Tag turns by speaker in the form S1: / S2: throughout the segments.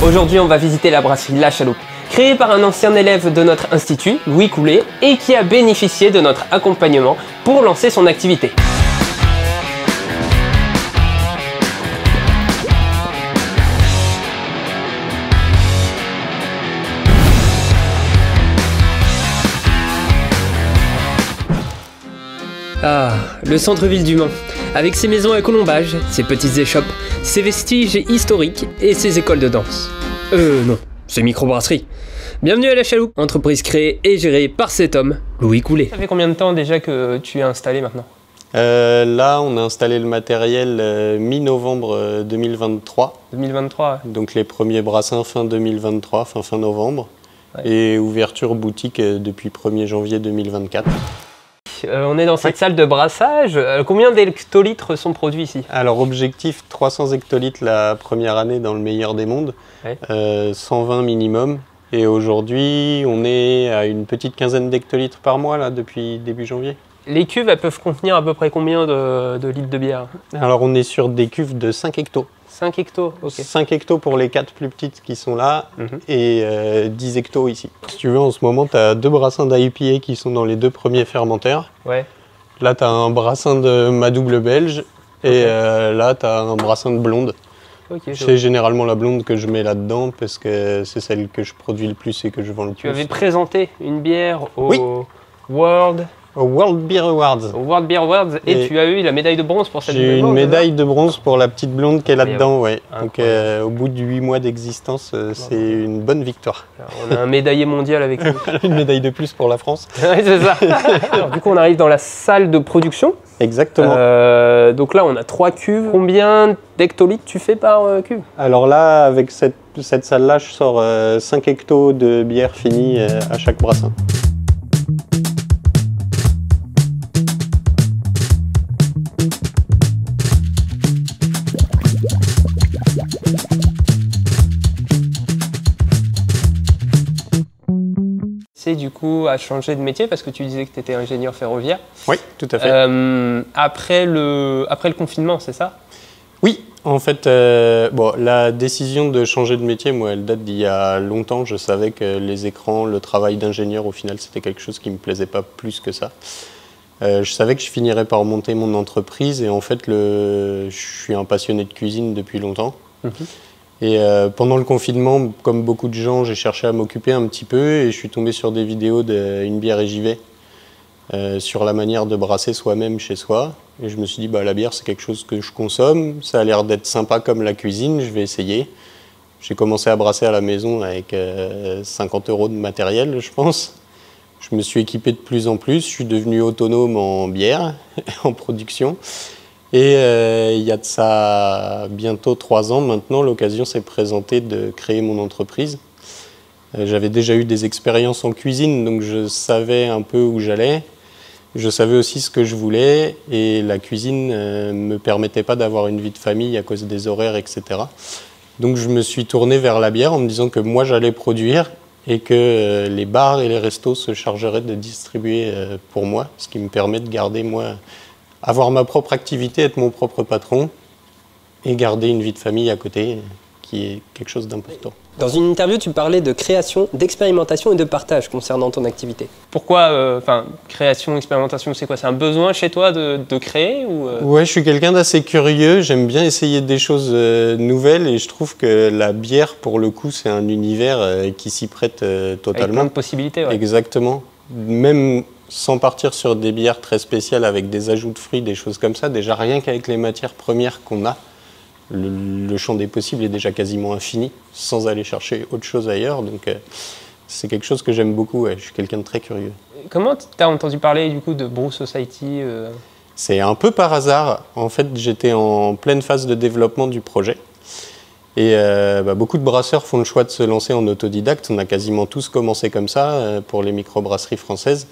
S1: Aujourd'hui, on va visiter la brasserie La Chaloupe, créée par un ancien élève de notre institut, Louis Coulet, et qui a bénéficié de notre accompagnement pour lancer son activité. Ah, le centre-ville du Mans, avec ses maisons à colombage, ses petites échoppes, ses vestiges historiques et ses écoles de danse. Non, c'est microbrasserie. Bienvenue à La Chaloupe, entreprise créée et gérée par cet homme, Louis Coulet. Ça fait combien de temps déjà que tu es installé maintenant?
S2: Là, on a installé le matériel mi-novembre 2023.
S1: 2023.
S2: Donc les premiers brassins fin 2023, fin novembre. Ouais. Et ouverture boutique depuis 1er janvier 2024.
S1: On est dans cette salle de brassage. Combien d'hectolitres sont produits ici? Alors,
S2: objectif 300 hectolitres la première année dans le meilleur des mondes, ouais. 120 minimum. Et aujourd'hui, on est à une petite quinzaine d'hectolitres par mois là, depuis début janvier.
S1: Les cuves, elles peuvent contenir à peu près combien de litres de bière?
S2: Alors, on est sur des cuves de 5 hectos.
S1: 5 hectos, ok.
S2: 5 hectos pour les 4 plus petites qui sont là et 10 hectos ici. Si tu veux, en ce moment, tu as 2 brassins d'IPA qui sont dans les 2 premiers fermentaires. Ouais. Là, tu as un brassin de ma double belge et là, tu as un brassin de blonde. Okay, c'est généralement la blonde que je mets là-dedans parce que c'est celle que je produis le plus et que je vends le plus.
S1: Tu avais présenté une bière au World Beer Awards. Au World Beer Awards et tu as eu la médaille de bronze pour cette blonde.
S2: J'ai eu une médaille de bronze pour la petite blonde qui est là-dedans, ouais. Donc au bout de 8 mois d'existence, c'est une bonne victoire.
S1: Alors, on a un médaillé mondial avec nous.
S2: Une médaille de plus pour la France.
S1: Oui, c'est ça. Alors, du coup, on arrive dans la salle de production.
S2: Exactement.
S1: Donc là, on a 3 cuves. Combien d'hectolitres tu fais par cuve?
S2: Alors là, avec cette salle-là, je sors 5 hectos de bière finie à chaque brassin.
S1: Du coup à changer de métier parce que tu disais que tu étais ingénieur ferroviaire.
S2: Oui, tout à fait.
S1: Après le confinement, c'est ça?
S2: Oui, en fait, la décision de changer de métier, moi, elle date d'il y a longtemps. Je savais que les écrans, le travail d'ingénieur, au final, c'était quelque chose qui ne me plaisait pas plus que ça. Je savais que je finirais par monter mon entreprise et en fait, je suis un passionné de cuisine depuis longtemps. Et pendant le confinement, comme beaucoup de gens, j'ai cherché à m'occuper un petit peu et je suis tombé sur des vidéos d'Une bière et j'y vais sur la manière de brasser soi-même chez soi. Et je me suis dit, la bière, c'est quelque chose que je consomme, ça a l'air d'être sympa comme la cuisine, je vais essayer. J'ai commencé à brasser à la maison avec 50 € de matériel, je pense. Je me suis équipé de plus en plus, je suis devenu autonome en bière, en production. Et il y a de ça bientôt 3 ans maintenant, l'occasion s'est présentée de créer mon entreprise. J'avais déjà eu des expériences en cuisine, donc je savais un peu où j'allais. Je savais aussi ce que je voulais et la cuisine ne me permettait pas d'avoir une vie de famille à cause des horaires, etc. Donc je me suis tourné vers la bière en me disant que moi j'allais produire et que les bars et les restos se chargeraient de distribuer pour moi, ce qui me permet de garder moi... avoir ma propre activité, être mon propre patron et garder une vie de famille à côté, qui est quelque chose d'important.
S1: Dans une interview, tu parlais de création, d'expérimentation et de partage concernant ton activité. Pourquoi création, expérimentation, c'est quoi? C'est un besoin chez toi de créer ou
S2: Ouais, je suis quelqu'un d'assez curieux, j'aime bien essayer des choses nouvelles et je trouve que la bière, pour le coup, c'est un univers qui s'y prête totalement.
S1: Avec plein de possibilités, ouais.
S2: Exactement. Même sans partir sur des bières très spéciales avec des ajouts de fruits, des choses comme ça, déjà rien qu'avec les matières premières qu'on a, le champ des possibles est déjà quasiment infini, sans aller chercher autre chose ailleurs. Donc c'est quelque chose que j'aime beaucoup, ouais. Je suis quelqu'un de très curieux. Comment tu as entendu parler du coup de Brew Society C'est un peu par hasard. En fait, j'étais en pleine phase de développement du projet. Et beaucoup de brasseurs font le choix de se lancer en autodidacte. On a quasiment tous commencé comme ça pour les microbrasseries françaises.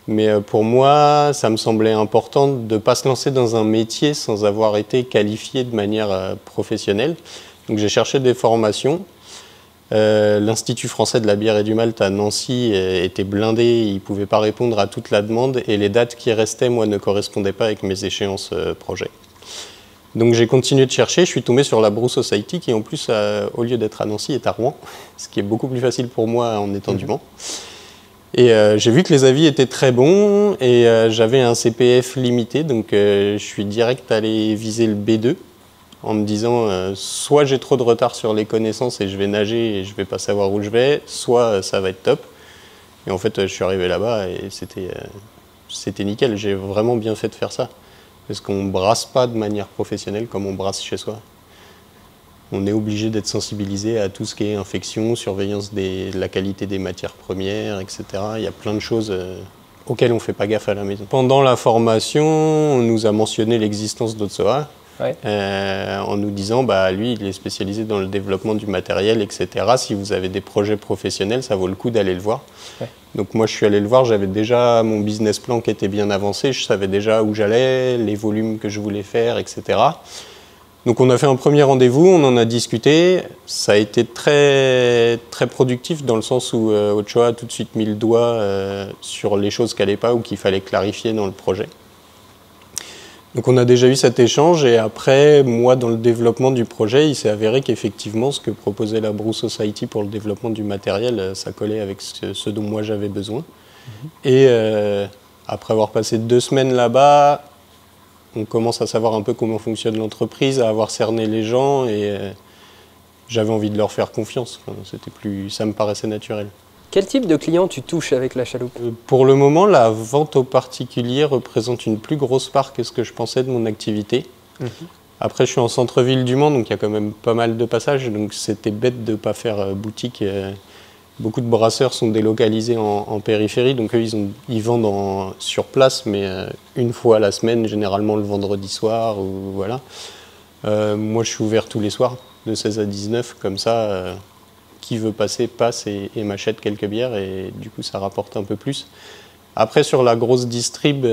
S2: Mais pour moi, ça me semblait important de ne pas se lancer dans un métier sans avoir été qualifié de manière professionnelle. Donc j'ai cherché des formations. L'Institut français de la bière et du malt à Nancy était blindé, il ne pouvait pas répondre à toute la demande et les dates qui restaient, moi, ne correspondaient pas avec mes échéances projet. Donc j'ai continué de chercher, je suis tombé sur la Brew Society qui en plus, au lieu d'être à Nancy, est à Rouen, ce qui est beaucoup plus facile pour moi en étant du Mans. Et j'ai vu que les avis étaient très bons et j'avais un CPF limité, donc je suis direct allé viser le B2 en me disant soit j'ai trop de retard sur les connaissances et je vais nager et je vais pas savoir où je vais, soit ça va être top. Et en fait je suis arrivé là-bas et c'était nickel, j'ai vraiment bien fait de faire ça. Parce qu'on ne brasse pas de manière professionnelle comme on brasse chez soi. On est obligé d'être sensibilisé à tout ce qui est infection, surveillance de la qualité des matières premières, etc. Il y a plein de choses auxquelles on ne fait pas gaffe à la maison. Pendant la formation, on nous a mentionné l'existence d'Otsoa, en nous disant lui, il est spécialisé dans le développement du matériel, etc. Si vous avez des projets professionnels, ça vaut le coup d'aller le voir. Ouais. Donc moi, je suis allé le voir, j'avais déjà mon business plan qui était bien avancé, je savais déjà où j'allais, les volumes que je voulais faire, etc. Donc on a fait un premier rendez-vous, on en a discuté. Ça a été très, très productif dans le sens où Ochoa a tout de suite mis le doigt sur les choses qui n'allaient pas ou qu'il fallait clarifier dans le projet. Donc on a déjà eu cet échange et après, moi, dans le développement du projet, il s'est avéré qu'effectivement, ce que proposait la Brew Society pour le développement du matériel, ça collait avec ce dont moi j'avais besoin. Et après avoir passé 2 semaines là-bas, on commence à savoir un peu comment fonctionne l'entreprise, à avoir cerné les gens et j'avais envie de leur faire confiance. Enfin, ça me paraissait naturel.
S1: Quel type de client tu touches avec la chaloupe?
S2: Pour le moment, la vente aux particuliers représente une plus grosse part que ce que je pensais de mon activité. Après, je suis en centre-ville du Mans, donc il y a quand même pas mal de passages, donc c'était bête de ne pas faire boutique. Beaucoup de brasseurs sont délocalisés en périphérie, donc eux, ils vendent sur place, mais une fois à la semaine, généralement le vendredi soir. Ou, voilà. Moi, je suis ouvert tous les soirs, de 16 à 19, comme ça. Qui veut passer, passe et m'achète quelques bières et du coup ça rapporte un peu plus. Après sur la grosse distrib,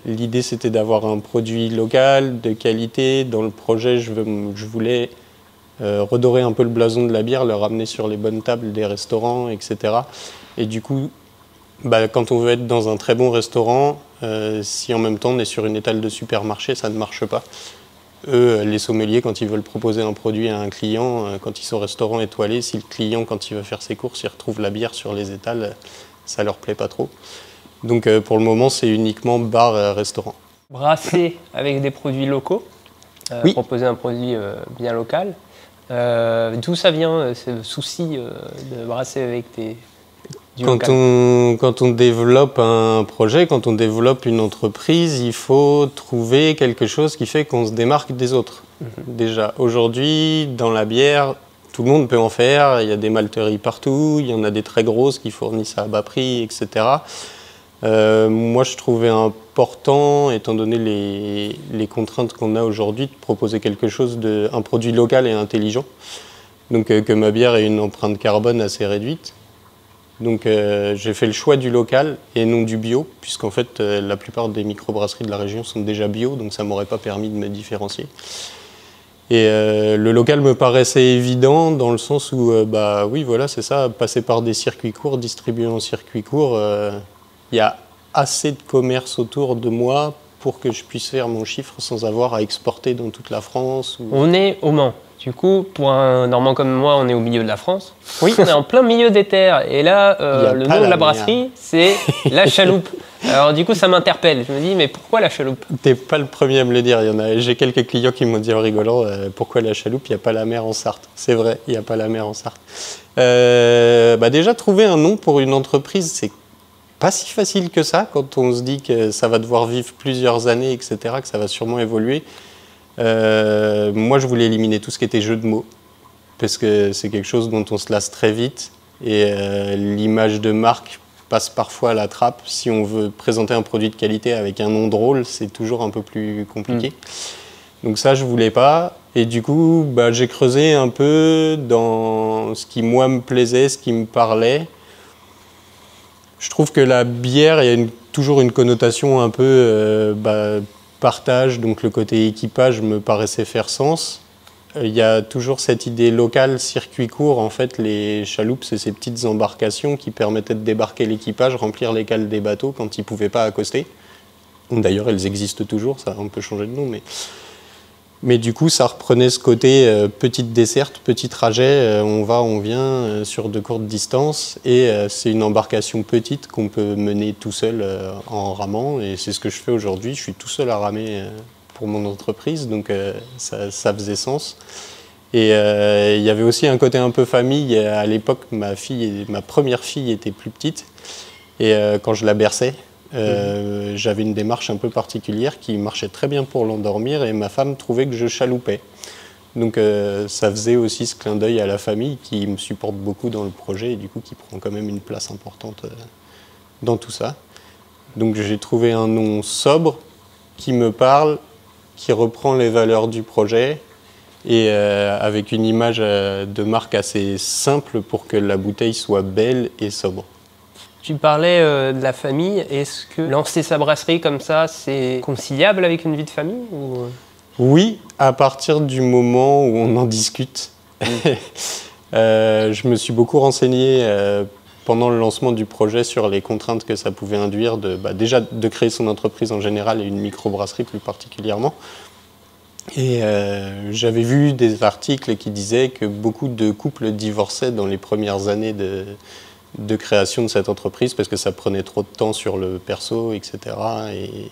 S2: l'idée c'était d'avoir un produit local, de qualité. Dans le projet je voulais redorer un peu le blason de la bière, le ramener sur les bonnes tables des restaurants, etc. Et du coup, quand on veut être dans un très bon restaurant, si en même temps on est sur une étale de supermarché, ça ne marche pas. Eux, les sommeliers, quand ils veulent proposer un produit à un client, quand ils sont au restaurant étoilé, si le client, quand il va faire ses courses, il retrouve la bière sur les étals, ça leur plaît pas trop. Donc pour le moment, c'est uniquement bar-restaurant.
S1: Brasser avec des produits locaux, oui. Proposer un produit bien local. D'où ça vient, ce souci de brasser avec
S2: Quand on développe un projet, quand on développe une entreprise, il faut trouver quelque chose qui fait qu'on se démarque des autres. Déjà, aujourd'hui, dans la bière, tout le monde peut en faire. Il y a des malteries partout, il y en a des très grosses qui fournissent à bas prix, etc. Moi, je trouvais important, étant donné les contraintes qu'on a aujourd'hui, de proposer quelque chose un produit local et intelligent. Donc que ma bière ait une empreinte carbone assez réduite. Donc j'ai fait le choix du local et non du bio, puisqu'en fait la plupart des microbrasseries de la région sont déjà bio, donc ça ne m'aurait pas permis de me différencier. Et le local me paraissait évident dans le sens où, oui voilà c'est ça, passer par des circuits courts, distribuer en circuit court, y a assez de commerce autour de moi pour que je puisse faire mon chiffre sans avoir à exporter dans toute la France.
S1: On est au Mans. Du coup, pour un Normand comme moi, on est au milieu de la France.
S2: Oui.
S1: On est en plein milieu des terres. Et là, le nom de la brasserie, c'est La Chaloupe. Alors du coup, ça m'interpelle. Je me dis, mais pourquoi La Chaloupe?
S2: T'es pas le premier à me le dire. J'ai quelques clients qui m'ont dit en rigolant, pourquoi La Chaloupe? Il n'y a pas la mer en Sarthe. C'est vrai, il n'y a pas la mer en Sarthe. Déjà, trouver un nom pour une entreprise, c'est pas si facile que ça. Quand on se dit que ça va devoir vivre plusieurs années, etc., que ça va sûrement évoluer. Moi, je voulais éliminer tout ce qui était jeu de mots, parce que c'est quelque chose dont on se lasse très vite, et l'image de marque passe parfois à la trappe. Si on veut présenter un produit de qualité avec un nom drôle, c'est toujours un peu plus compliqué. Donc ça, je voulais pas, et du coup, j'ai creusé un peu dans ce qui, moi, me plaisait, ce qui me parlait. Je trouve que la bière, il y a toujours une connotation un peu partage, donc le côté équipage me paraissait faire sens. Il y a toujours cette idée locale, circuit court. En fait, les chaloupes, c'est ces petites embarcations qui permettaient de débarquer l'équipage, remplir les cales des bateaux quand ils ne pouvaient pas accoster. D'ailleurs, elles existent toujours, ça, on peut changer de nom. Mais... Mais du coup, ça reprenait ce côté petite desserte, petit trajet, on va, on vient sur de courtes distances. Et c'est une embarcation petite qu'on peut mener tout seul en ramant. Et c'est ce que je fais aujourd'hui. Je suis tout seul à ramer pour mon entreprise, donc ça faisait sens. Et il y avait aussi un côté un peu famille. À l'époque, ma première fille était plus petite. Et quand je la berçais, j'avais une démarche un peu particulière qui marchait très bien pour l'endormir et ma femme trouvait que je chaloupais. Donc ça faisait aussi ce clin d'œil à la famille qui me supporte beaucoup dans le projet et du coup qui prend quand même une place importante dans tout ça. Donc j'ai trouvé un nom sobre qui me parle, qui reprend les valeurs du projet et avec une image de marque assez simple pour que la bouteille soit belle et sobre.
S1: Tu parlais de la famille. Est-ce que lancer sa brasserie comme ça, c'est conciliable avec une vie de famille ou...
S2: Oui, à partir du moment où on en discute. Je me suis beaucoup renseigné pendant le lancement du projet sur les contraintes que ça pouvait induire déjà de créer son entreprise en général et une microbrasserie plus particulièrement. Et j'avais vu des articles qui disaient que beaucoup de couples divorçaient dans les premières années de création de cette entreprise parce que ça prenait trop de temps sur le perso, etc.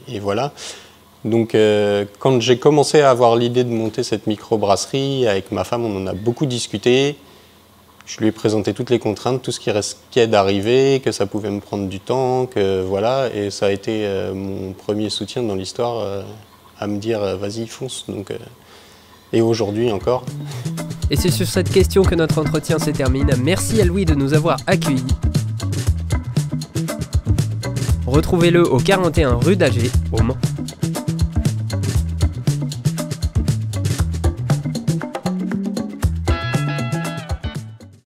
S2: Et voilà. Donc quand j'ai commencé à avoir l'idée de monter cette microbrasserie, avec ma femme, on en a beaucoup discuté. Je lui ai présenté toutes les contraintes, tout ce qui risquait d'arriver, que ça pouvait me prendre du temps, que voilà. Et ça a été mon premier soutien dans l'histoire à me dire vas-y, fonce. Donc, et aujourd'hui encore.
S1: Et c'est sur cette question que notre entretien se termine. Merci à Louis de nous avoir accueillis. Retrouvez-le au 41 rue d'Agé, au Mans.